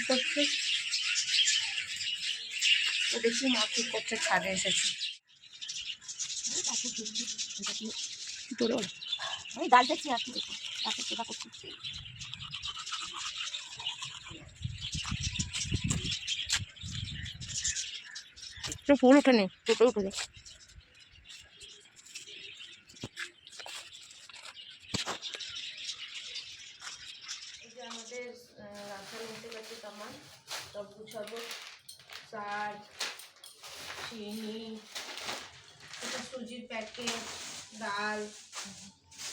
করছে, দেখি মা কি করছে। ছাদে এসেছি, আমি গাছ দেখছি আর কি দেখি গাছের সেবা করছি। ফুল ওঠেনি, দুটো উঠে। এই যে আমাদের রান্নার মধ্যে গেছে সামান, সব গুছাবো। শাক, চিনি, এটা সুজির প্যাকেট, ডাল,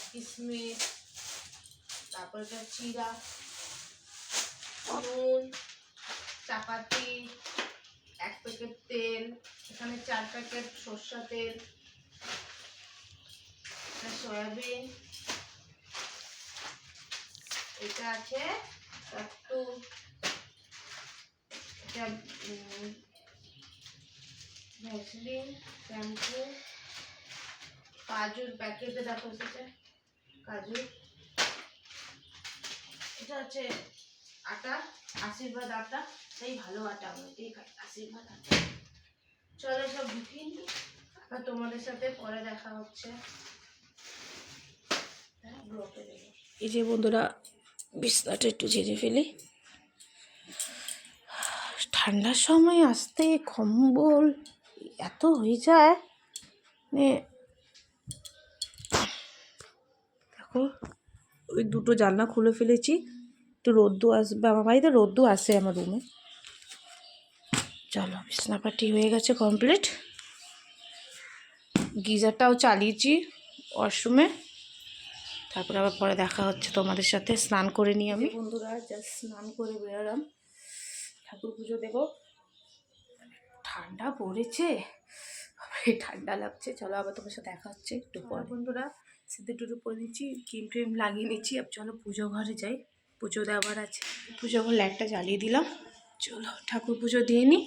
কিশমিশ, তারপর এটা চিরা, নুন, চাপাতি, 1 প্যাকেট তেল, এখানে 4 প্যাকেট সরষা তেল, সয়াবিন, এটা আছে একটু, এটা ভ্যাসলিন, শ্যাম্পু, কাজুর প্যাকেটে দেখো এসেছে কাজু, এটা হচ্ছে আটা, আশীর্বাদ আটা, সেই ভালো আটা, আমি এটাই খাই, আশীর্বাদ আটা। চলো সব ঢুকিয়ে নি, আর তোমাদের সাথে পরে দেখা হচ্ছে। এই যে বন্ধুরা, বিছনাটা একটু ঝেড়ে ফেলি। ঠান্ডার সময় আসতে কম্বল এত হয়ে যায়, দেখো ওই দুটো জানলা খুলে ফেলেছি, একটু রোদ্দু আসবে, আমার বাড়িতে রোদ্দু আসে আমার রুমে। চলো বিছনাপাটি হয়ে গেছে কমপ্লিট, গিজারটাও চালিয়েছি ওয়াশরুমে, তারপরে আবার পরে দেখা হচ্ছে তোমাদের সাথে। স্নান করে নিই আমি বন্ধুরা, জাস্ট স্নান করে বেরোলাম, ঠাকুর পুজো দেবো। ঠান্ডা পড়েছে, ঠান্ডা লাগছে। চলো আবার তোমার সাথে দেখা হচ্ছে একটু পর। বন্ধুরা সিদ্ধি টুটু করে নিচ্ছি, ক্রিম ট্রিম লাগিয়ে নিচ্ছি। अब চলো পুজো ঘরে যাই, পুজো দেওয়ার আছে। পুজো ঘর লাইটটা জ্বালিয়ে দিলাম, চলো ঠাকুর পুজো দিয়ে নিই,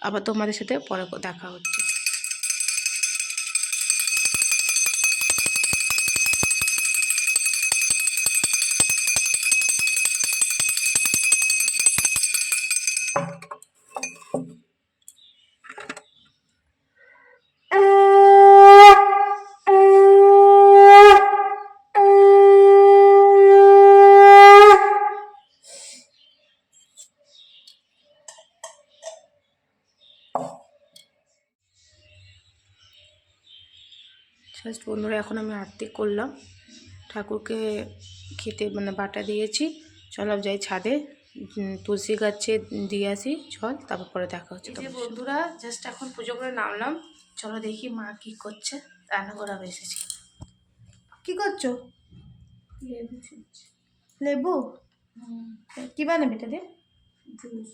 আবার তোমাদের সাথে পরে দেখা হচ্ছে। জাস্ট বন্ধুরা এখন আমি আরতি করলাম, ঠাকুরকে খেতে মানে বাটা দিয়েছি। চলো যাই ছাদে, তুলসী গাছে দিয়ে আসি জল, তারপর পরে দেখা হচ্ছে। তো বন্ধুরা জাস্ট এখন পুজো করে নামলাম, চলো দেখি মা কি করছে। রান্না করা এসেছি, কি করছো? লেবু, লেবু কি বানাবে এটা দিয়ে? জুস,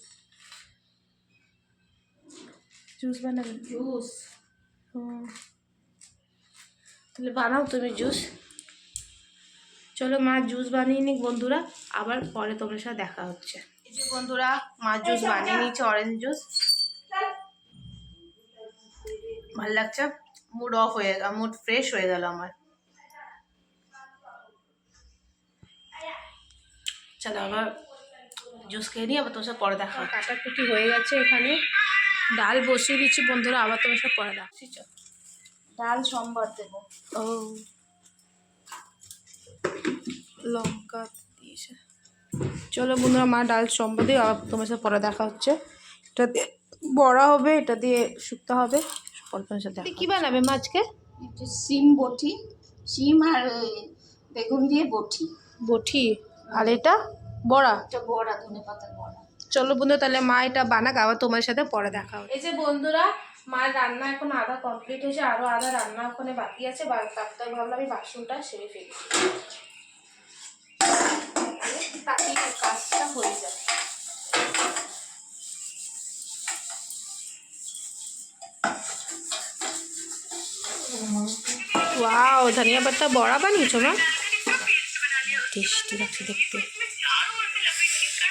জুস বানাবে? জুস, তাহলে বানাও তুমি জুস। চলো মা জুস বানিয়ে নিক বন্ধুরা, আবার পরে তোমার সাথে দেখা হচ্ছে। এই যে বন্ধুরা মা জুস বানিয়ে নিচ্ছে, অরেঞ্জ জুস। ভালো লাগছে, মুড অফ হয়ে গেল, মুড ফ্রেশ হয়ে গেল আমার। চলো আবার জুস খেয়ে নিই, আবার তোমার সাথে পরে দেখা। কাটাকুটি হয়ে গেছে, এখানে ডাল বসিয়ে দিচ্ছি বন্ধুরা, আবার তোমার সাথে পরে রাখছি। ডাল সোমবার দেবো। ও লঙ্কা দিয়েছে। চলো বন্ধুরা মা ডাল সোমবার দিয়ে, আবার তোমার সাথে পরে দেখা হচ্ছে। এটা দিয়ে বড়া হবে, এটা দিয়ে শুক্তো হবে, পরে তোমার সাথে। কি বানাবে মা আজকে? সিম বটি, সিম আর বেগুন দিয়ে বটি। বটি আর এটা বড়া, এটা বড়া, ধনেপাতার বড়া। চলো বন্ধু তাহলে মা এটা বানাক, আবার তোমার সাথে পরে দেখা হবে। এই যে বন্ধুরা মার রান্না এখন আধা কমপ্লিট হয়েছে, আরো আধা রান্না ওখানে বাকি আছে। তারপরে ভাবলাম আমি বাসনটা সেরে ফেলি, তাতে কাজটা হয়ে যায়। ওয়াও, ধনিয়া পাতা বড়া বানিয়েছো মা, টেস্টি লাগছে দেখতে।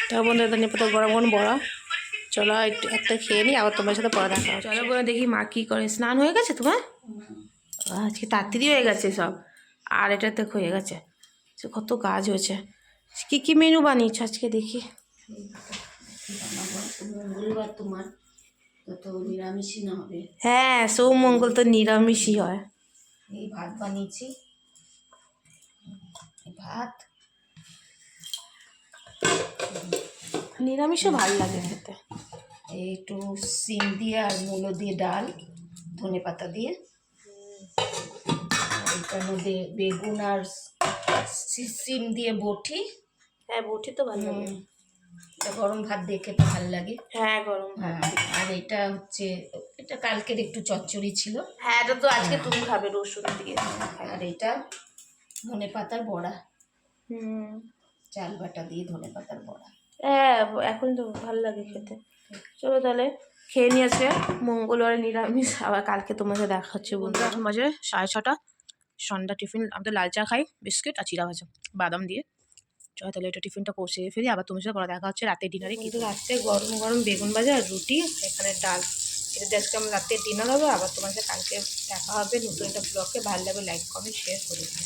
তা বন্ধুরা ধনিয়া পাতা গরম গরম বড়া, চলো একটু একটা খেয়ে নিই, আবার তোমার সাথে পরে দেখা হবে। চলো বলে দেখি মা কি করে। স্নান হয়ে গেছে তোমার? আজকে তাড়াতাড়ি হয়ে গেছে সব, আর এটা তো হয়ে গেছে। কত কাজ হয়েছে, কি কি মেনু বানিয়েছো আজকে দেখি? মঙ্গলবার তোমার তো নিরামিষই না হবে। হ্যাঁ, সৌমঙ্গল তো নিরামিষই হয়। এই ভাত বানিয়েছি, ভাত নিরামিষও ভালো লাগে খেতে। এই একটু সিম দিয়ে আর মূলো দিয়ে ডাল, ধনে পাতা দিয়ে, এটার মধ্যে বেগুন আর সিম দিয়ে বটি। হ্যাঁ, বটি তো ভালো লাগে। এটা গরম ভাত দিয়ে খেতে ভালো লাগে। হ্যাঁ, গরম। হ্যাঁ, আর এটা হচ্ছে, এটা কালকের একটু চচ্চড়ি ছিল। হ্যাঁ, এটা তো আজকে তুমি খাবে রসুন দিয়ে। আর এটা ধনে পাতার বড়া, হুম। চাল বাটা দিয়ে ধনে পাতার বড়া। হ্যাঁ, এখন তো ভালো লাগে খেতে। চলো তাহলে খেয়ে নিয়ে আসবে, মঙ্গলবারে নিরামিষ, আবার কালকে তোমাদের দেখা হচ্ছে বন্ধুরা। এখন বাজে 6:30, সন্ধ্যা টিফিন আমাদের লাল চা খাই, বিস্কিট আর চিড়া ভাজা বাদাম দিয়ে। চলো তাহলে এটা টিফিনটা পৌঁছে ফেলি, আবার তোমার সাথে পরে দেখা হচ্ছে রাতের ডিনারে। কিন্তু রাত্রে গরম গরম বেগুন ভাজা আর রুটি, এখানে ডাল, এটা দিয়ে আজকে আমার রাতের ডিনার হবে। আবার তোমার সাথে কালকে দেখা হবে নতুন একটা ব্লগে। ভালো লাগবে লাইক কমেন্ট শেয়ার করে দিও।